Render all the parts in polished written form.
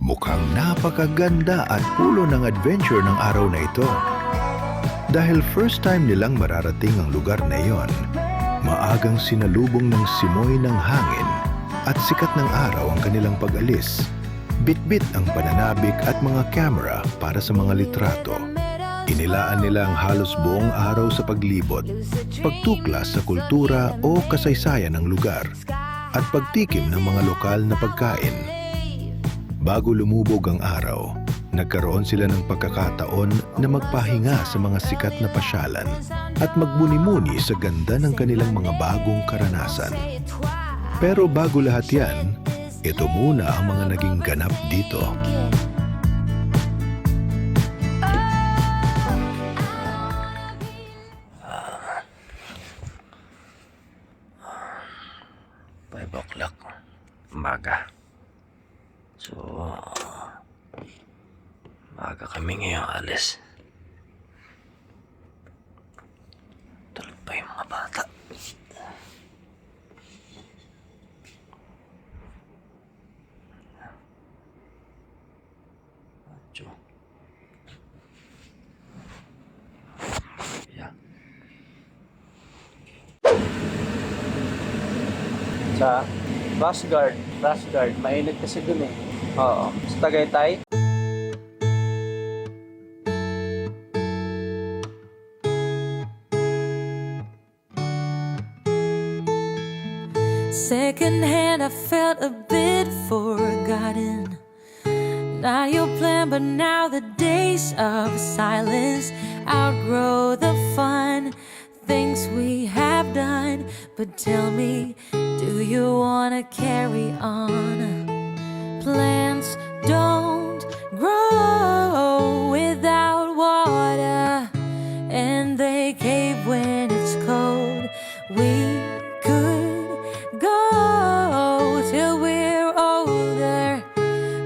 Mukhang napakaganda at pulo ng adventure ng araw na ito. Dahil first time nilang mararating ang lugar na iyon, maagang sinalubong ng simoy ng hangin at sikat ng araw ang kanilang pag-alis. Bitbit ang pananabik at mga camera para sa mga litrato. Inilaan nila ang halos buong araw sa paglibot, pagtuklas sa kultura o kasaysayan ng lugar, at pagtikim ng mga lokal na pagkain. Bago lumubog ang araw, nagkaroon sila ng pagkakataon na magpahinga sa mga sikat na pasyalan at magbuni-muni sa ganda ng kanilang mga bagong karanasan. Pero bago lahat yan, ito muna ang mga naging ganap dito. O'clock umaga. So maaga kami ngayong alis. Tulog pa yung mga bata. Yeah. Sa Rash Guard, mainit kasi dun eh. Oo, sa Tagaytay. Secondhand, I felt a bit forgotten. Not your plan, but now the days of silence outgrow the fun things we have done. But tell me, do you wanna carry on? Plants don't grow without water, and they cave when it's cold. We could go till we're older.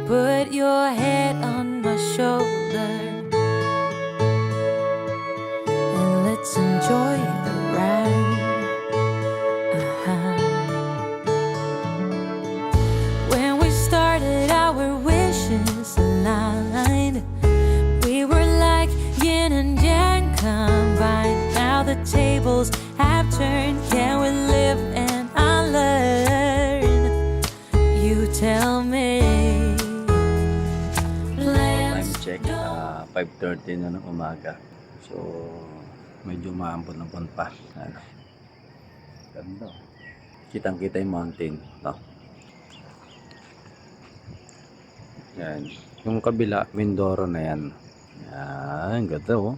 Put your head on my shoulder, and let's enjoy the ride. When we started, our wishes aligned. We were like yin and yang combined. Now the tables have turned. Can we live and unlearn? You tell me. Time check, 5:30 na ng umaga. So medyo maambon-ambon pa. Ano? Ganda. Kitang-kita yung mountain. No? Yan. Yung kabila, Mindoro na yan. Yan, ganda oh.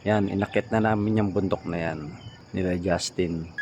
Yan, inakit na namin yung bundok na yan. Nila Justin.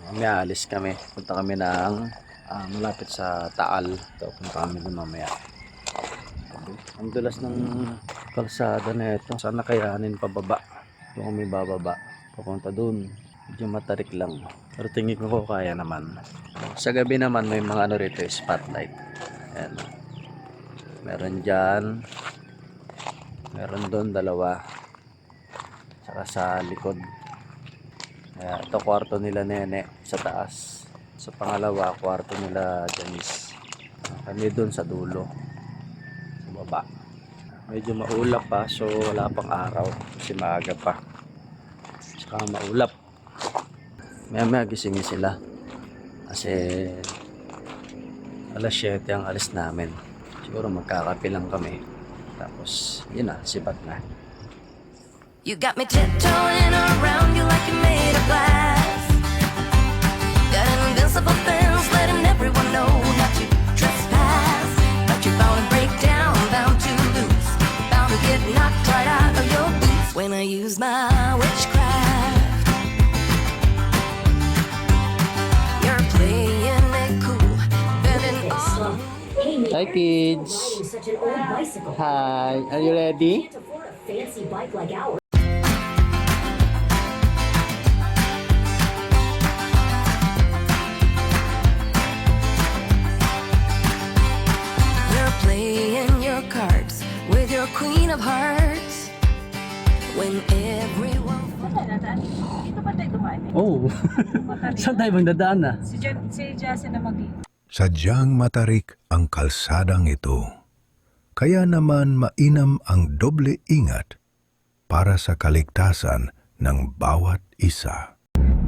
Mamaya alis kami. Punta kami ng malapit sa Taal. Ito, punta kami doon mamaya. Ang dulas ng kalsada na ito. Sana kayanin pababa. Doon kami bababa. Papunta doon. Medyo matarik lang. Pero tingin ko kaya naman. Sa gabi naman may mga ano rito, spotlight. Ayan. Meron dyan. Meron doon, dalawa. Saka sa likod. Ito kwarto nila Nene sa taas. Sa pangalawa, kwarto nila Janice. Kami doon sa dulo. Sa baba. Medyo maulap pa, so wala pang araw. Kasi maaga pa. Saka maulap. Maya gisingin sila. Kasi alas 7 ang alis namin. Siguro magkakape lang kami. Tapos, yun na, sibat na. You got me tiptoeing around you like you're made of glass. Got an invincible fence letting everyone know not to trespass. But you're bound to break down, bound to lose, bound to get knocked right out of your boots when I use my witchcraft. You're playing it cool, bending all. Hi kids! Such an old bicycle. Hi! Are you ready? Can't afford a fancy bike like ours. You're playing your cards with your queen of hearts when everyone. Dito pa tayo dumaan eh. Oh! Saan tayo bang dadaan na? Si Jason na Sadyang matarik ang kalsadang ito. Kaya naman mainam ang doble ingat para sa kaligtasan ng bawat isa.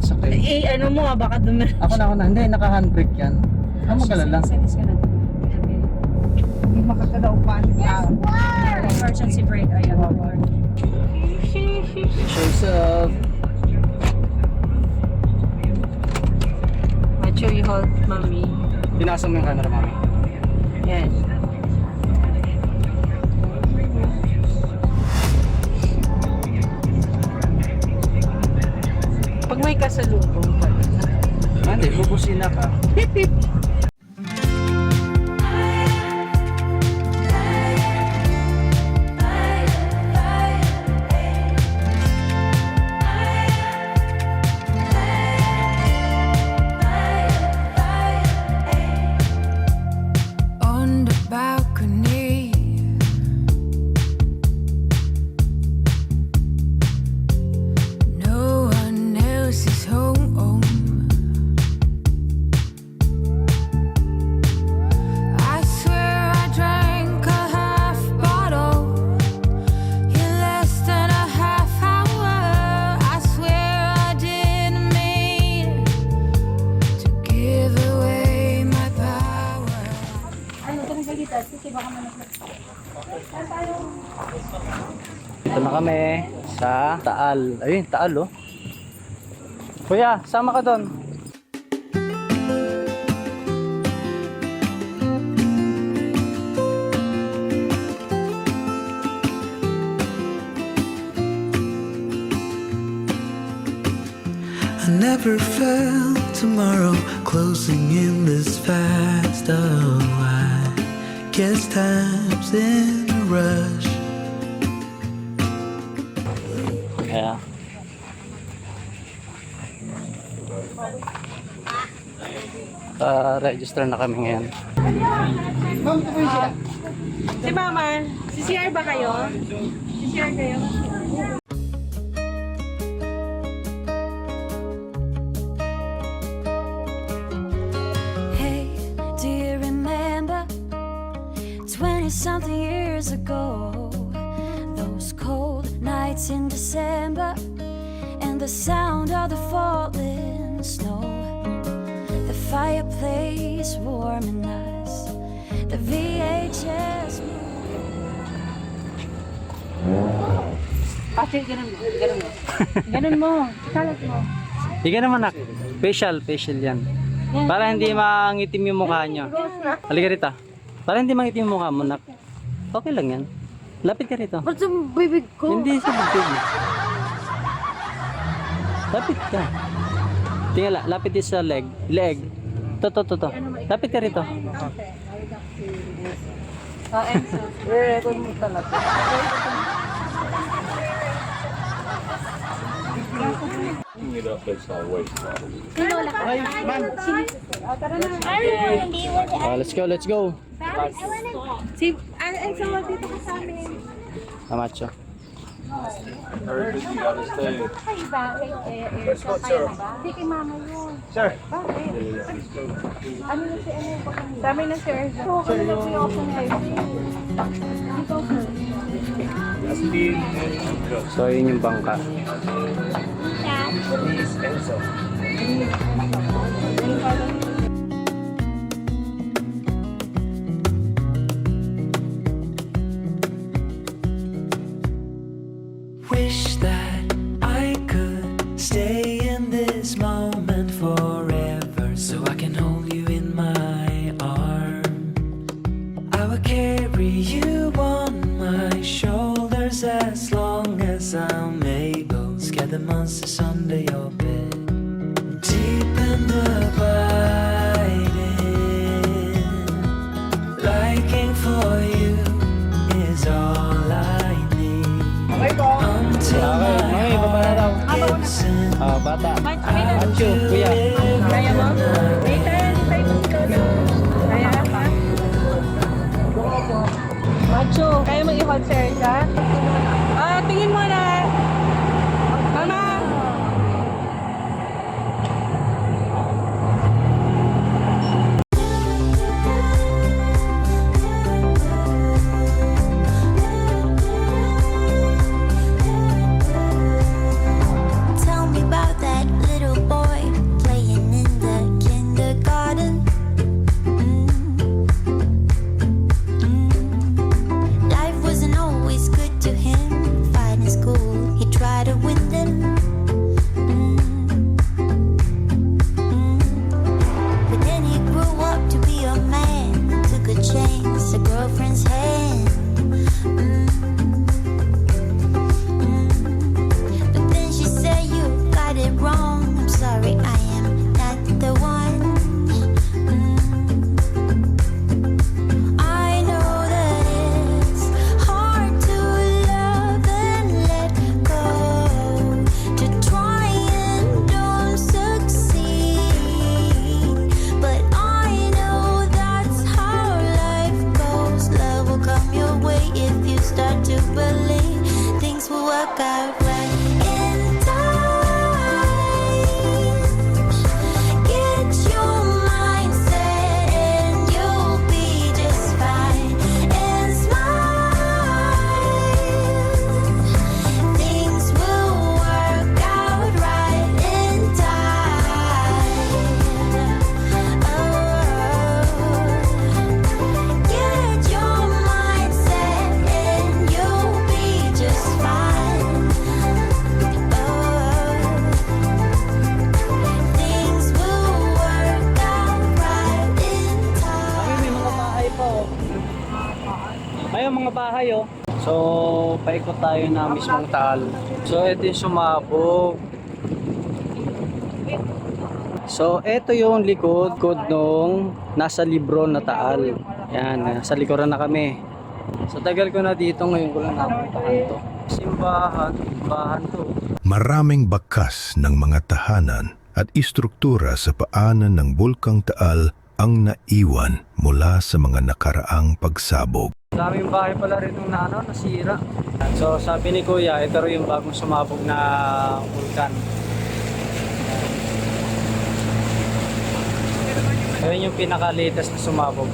Sakay. Eh, ano mo baka dumi. Ako na. Hindi, naka-handbrake yan. Ang magalan lang. Sinis ka na. Hindi makakadaw pa ang tao. Emergency brake. Ayan. Shows up. Make sure you hold, mommy. Pinasa mo yung camera, mami. Yan. Pag may kasalubong pa. Hindi, bubusina ka. Pip, pip. On the balcony, no one else is home. I swear I drank a half bottle in less than a half hour. I swear I didn't mean to give away my power. Dito na kami sa Taal. Ayun, Taal oh. Kuya, sama ka doon. I never felt tomorrow closing in this fast. Oh, I guess time's in a rush. Kaya. Register na kami ngayon. Si Mama, si CR ba kayo? Si CR kayo? Hey, do you remember 20-something years ago? Those cold nights in December and the sound of the falling snow. The fireplace warming us, the VHS. Ate, ganun mo. Ganun mo. Ganun mo. Kalat mo. Hindi ka naman nak. Facial yan. Para hindi mangitim yung mukha nyo. Halika rito. Para hindi mangitim yung mukha mo, nak. Okay lang yan. Lapit ka rito. Ba't sa bibig ko? Hindi sa bibig. Lapit ka. Tingala, lapit din sa leg. Leg. To. Lapit ka rito. Enzo. Re-record mo talaga. Let's go. Si Enzo, dito ka sa amin. Amacho. Kayo ba? Let's go, sir. Hindi kay mama yun. Sir. Bakit? Ano na si ano ba kanina? Dami na sir. So, kami na siya ako ngayon. Dito, sir. So, yun yung bangka. Wish that I could stay in this moment forever, so I can hold you in my arms. I will carry you on my shoulders as long as I'm able. Scare the monsters under your bed. Deep in the liking for you is all I need. Until my heart gives in. Bata. Macho, kuya. Kaya mo? Waiter, tayo mo Kaya pa? Macho, kaya mo i-hot sir ka? Tingin mo na. Mama! Tell me about that little boy playing in the kindergarten. Life wasn't always good to him. Fighting school, he tried to win them. But then he grew up to be a man. Took a chance, a girlfriend's hand. But then she said you got it wrong. I'm sorry, I am not the one. I know that it's hard to love and let go, to try and don't succeed. But I know that's how life goes. Love will come your way if you start to believe things will work out right in time. Get your mindset and you'll be just fine. And smile, things will work out right in time. Get your mindset and you'll be just fine. Things will work out right in time. May mga bahay pa oh. Ayun mga bahay oh. So, paikot tayo na mismong Taal. So, ito yung sumabog. So, ito yung likod nung nasa libro na Taal. Yan, nasa likuran na kami. Sa tagal ko na dito, ngayon ko lang napuntahan to. Simbahan to. Maraming bakas ng mga tahanan at istruktura sa paanan ng Bulkang Taal ang naiwan mula sa mga nakaraang pagsabog. Daming bahay pala rin nung nasira. So sabi ni Kuya, ito rin yung bagong sumabog na vulkan. Ayun yung pinaka-latest na sumabog.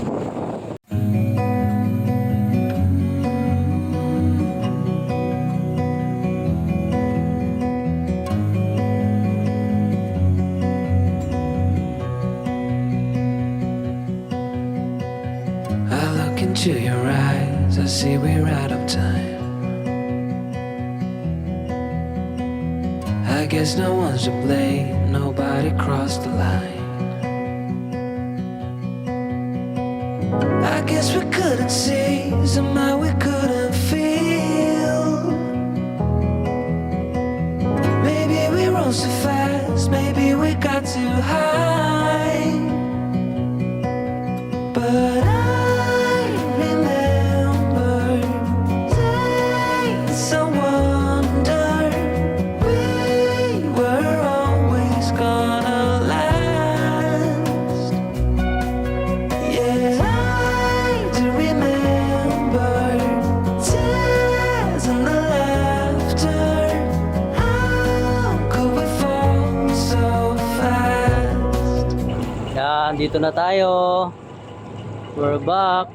I look into your eyes, I see we're out of time. I guess no one's to blame, nobody crossed the line. I guess we couldn't see, somehow we couldn't feel. Maybe we rose too fast, maybe we got too high. But I remember days I wonder we were always gonna last. Yeah, I do remember tears and the laughter. How could we fall so fast? Yan, dito na tayo. We're back.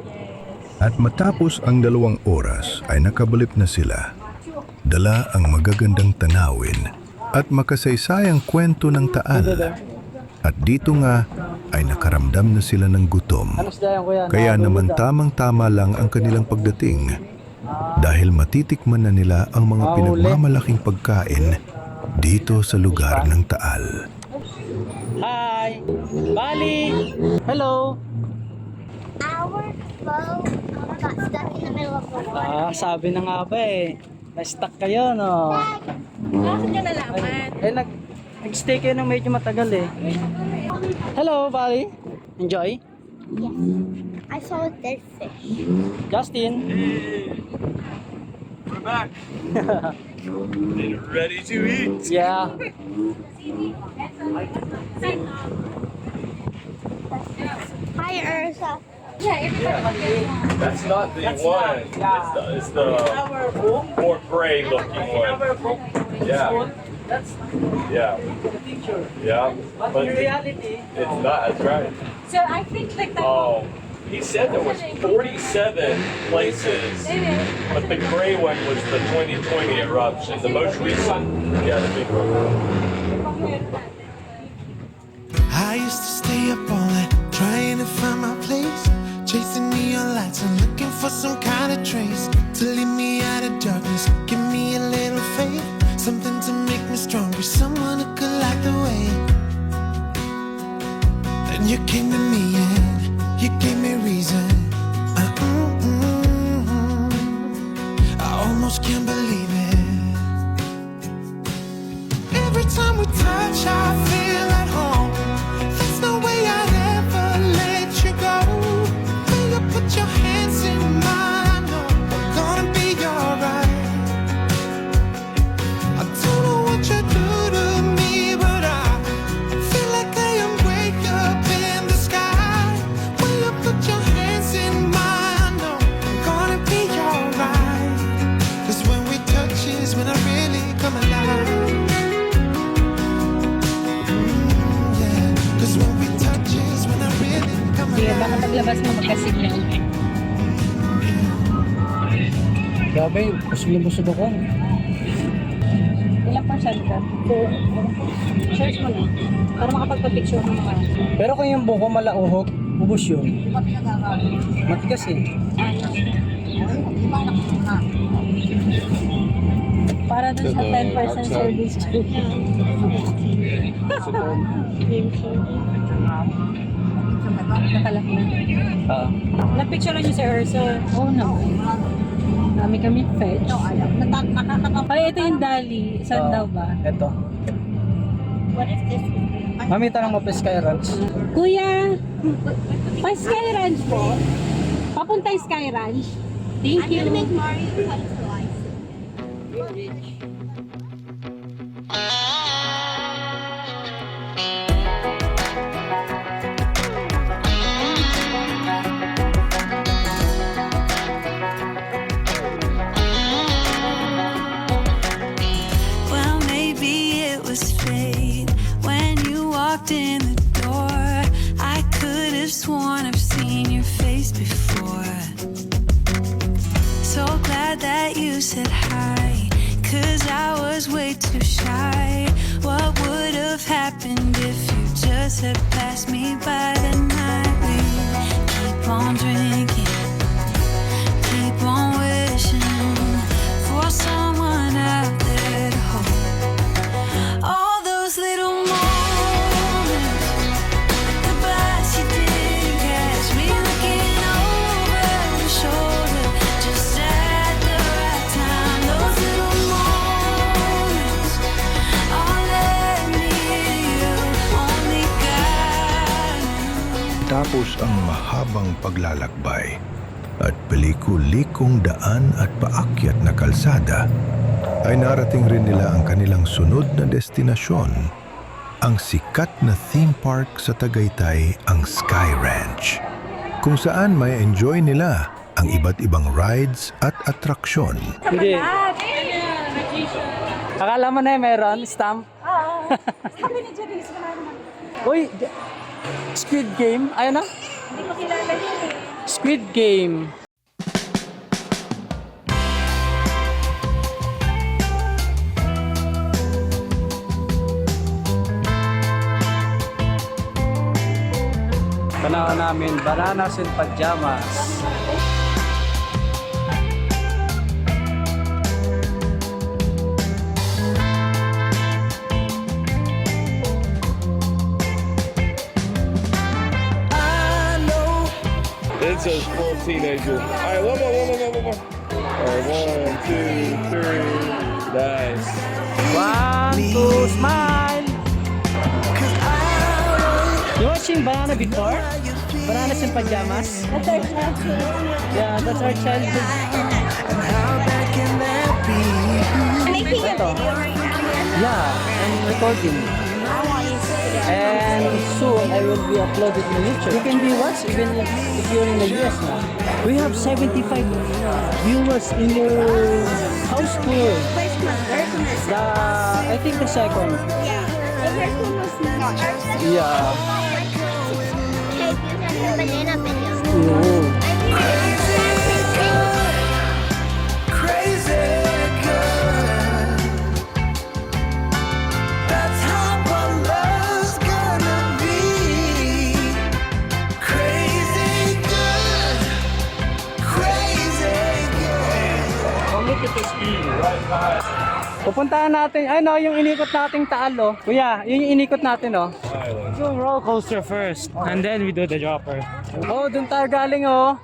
At matapos ang 2 oras ay nakabalik na sila. Dala ang magagandang tanawin at makasaysayang kwento ng Taal. At dito nga ay nakaramdam na sila ng gutom. Ano sila yan, Kuya? Kaya naman tamang-tama lang ang kanilang pagdating dahil matitikman na nila ang mga pinagmamalaking pagkain dito sa lugar ng Taal. Hi! Bali! Hello! Our boat got stuck in the middle of the water. Sabi na nga ba eh. Na-stuck kayo, no? Bakit nyo nalaman? Nag-stay kayo ng medyo matagal eh. Hello, Bali! Enjoy? Yes. I saw a dead fish. Justin! We're back. And ready to eat. Yeah. Hi, Ursa. That's not the one. It's the more gray looking one. Yeah. Yeah. Yeah. But reality, it's not. That's right. So I think like that. Oh. He said there was 47 places, but the gray one was the 2020 eruption, the most recent. Yeah, the big one. I used to stay up all night trying to find my place, chasing neon lights and looking for some kind of trace to lead me out of darkness. Give me a little faith, something to make me stronger, someone who could light the way. Then you came to me and you gave me reason. I almost can't believe it. Every time we touch, I feel at home. There's no way I'd ever let you go. Will you put your hands in mine? No, we're gonna be alright. I don't know what you do to me, but I feel like I am way up in the sky. Will you put your hands in mine? No, we're gonna be alright. 'Cause when we touch is when I really come alive. Cause when we touch is when I really come Sige, baka alive. paglabas mo magka-signal. grabe, busog ako. Ilang percent ka? 4. Search mo na. Para makapagpa-picture mo naman. Pero kung yung buko malauhog, bubus yun. Matigas eh. Para dun sa 10% service charge. Nakalak na. Napicture niyo si Urso. Oo naman. Dami kami fetch. Ay, ito yung Dali. Saan daw ba? Ito. Mami, tanong mo pa Sky Ranch. Kuya, pa Sky Ranch po. Papunta yung Sky Ranch. Thank you. Mario come to life. Well, maybe it was fate when you walked in the door. I could have sworn I've seen your face before. So glad that you said hi, 'cause I was way too shy. What would have happened if you just had passed me by the night? We keep on drinking, keep on wishing for someone out there to hold. All those little moments, the bus you didn't catch me looking over your shoulder, just at the right time. Those little moments all led me to you, only God knew. Tapos ang mahabang paglalakbay at pelikulikong daan at paakyat na kalsada, ay narating rin nila ang kanilang sunod na destinasyon, ang sikat na theme park sa Tagaytay, ang Sky Ranch, kung saan may enjoy nila ang iba't ibang rides at atraksyon. Hindi. Akala mo na meron stamp? Sabi ni Janice, wala naman. Uy, Squid Game. Ayun na. Hindi ko kilala yun eh. Squid Game. Panahon namin, bananas and pajamas. says full teenager. All right, one more. All right, 1, 2, 3. Nice. 1, 2, smile! You watching Banana before? Bananas in pajamas? That's our childhood. Yeah, that's our childhood. Making a video right now. Yeah, I'm recording. I want you to. And soon I will be uploaded in YouTube. You can be watched even if you're in the US now. We have 75 viewers in your house tour. Where's my I think the second. Yeah. The first one was not. Yeah. Hey, you have the banana video. Oh. Crazy good. That's how our love's gonna be. Crazy good. Crazy good. Oh, look at the speed right behind. Pupuntahan natin, ano yung inikot nating Taal, oh. Kuya, yun yung inikot natin, oh. Do roller coaster first, and then we do the dropper. Oh, doon tayo galing, oh.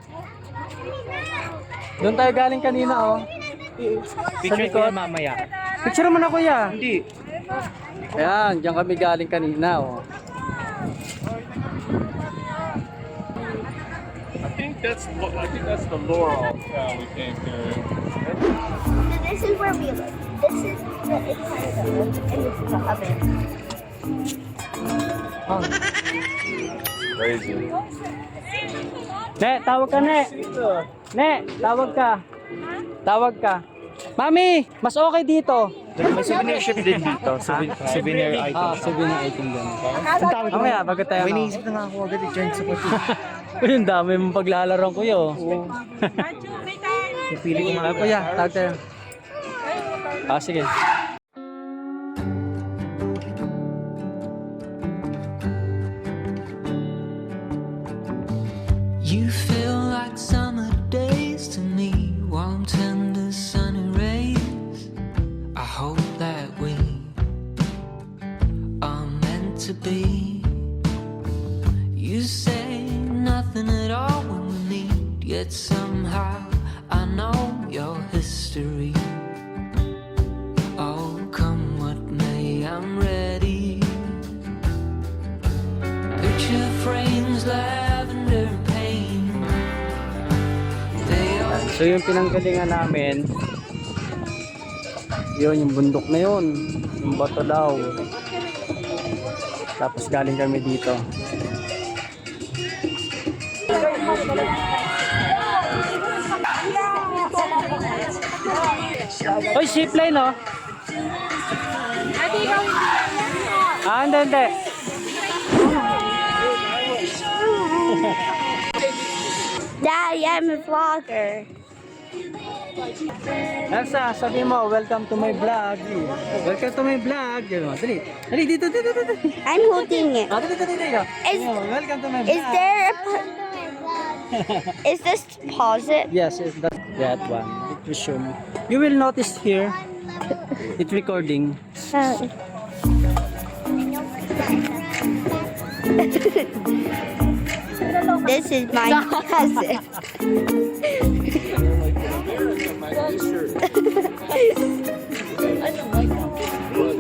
Doon tayo galing kanina, oh. Picture ko mamaya. Picture mo na, kuya. Hindi. Ayan, diyan kami galing kanina, oh. I think that's the Laurel town we came through. This is where we live. This is the inside of the oven, and this is the oven. Crazy. Ne, tawag ka, Ne. Ne, tawag ka. Tawag ka. Mami, mas okay dito. May souvenir shop din dito. Souvenir item. Souvenir item din. Ang tawag ko. Mamaya, bago tayo, May no? naisip na nga ako agad i-join sa pati. Yung dami mong paglalaro, kuya, oh. Pili ko mga Kuya, tawag tayo. Sige. You feel like summer days to me, warm, tender, sunny rays. I hope that we are meant to be. You say nothing at all when we meet, yet somehow I know your history. Oh, come what may, I'm ready. Picture frames, lavender paint. They are So yung pinanggalingan namin, yun yung bundok na yun, yung bato daw. Tapos galing kami dito. Oy, zipline, oh. Hindi. Daddy, I'm a vlogger. Elsa, sabi mo, welcome to my vlog. Welcome to my vlog. Dali. Dali, dito. I'm holding it. Dito. Is- Welcome to my vlog. Is there a... Is this pause it? Yes, it's that one. It will show me. You will notice here, it's recording. This is my cousin.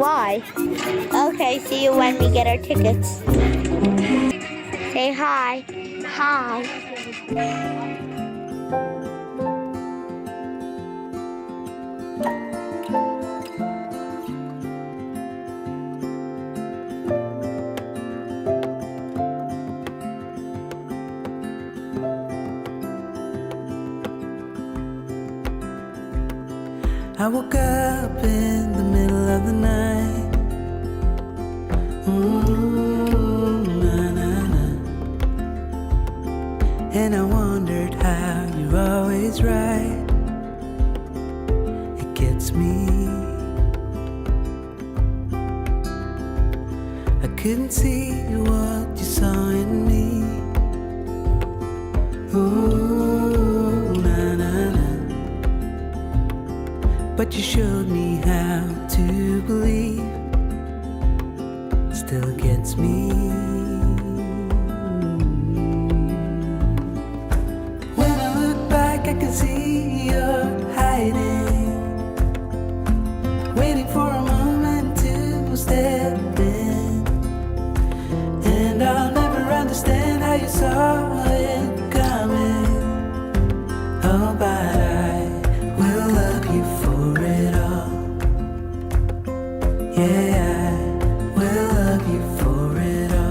Why? Okay, see you when we get our tickets. Say hi. Hi. I woke up in the middle of the night. Na-na-na. And I wondered how you're always right. It gets me. I couldn't see what you saw in me. Ooh, na-na-na. But you showed me how to believe. Still gets me. waiting for a moment to step in. And I'll never understand how you saw it coming. Oh, but I will love you for it all. Yeah, I will love you for it all.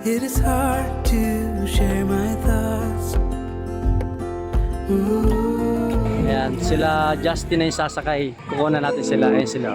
It is hard to share my thoughts. Ayan, sila Justin na yung sasakay. Kukuha na natin sila. Ayan sila.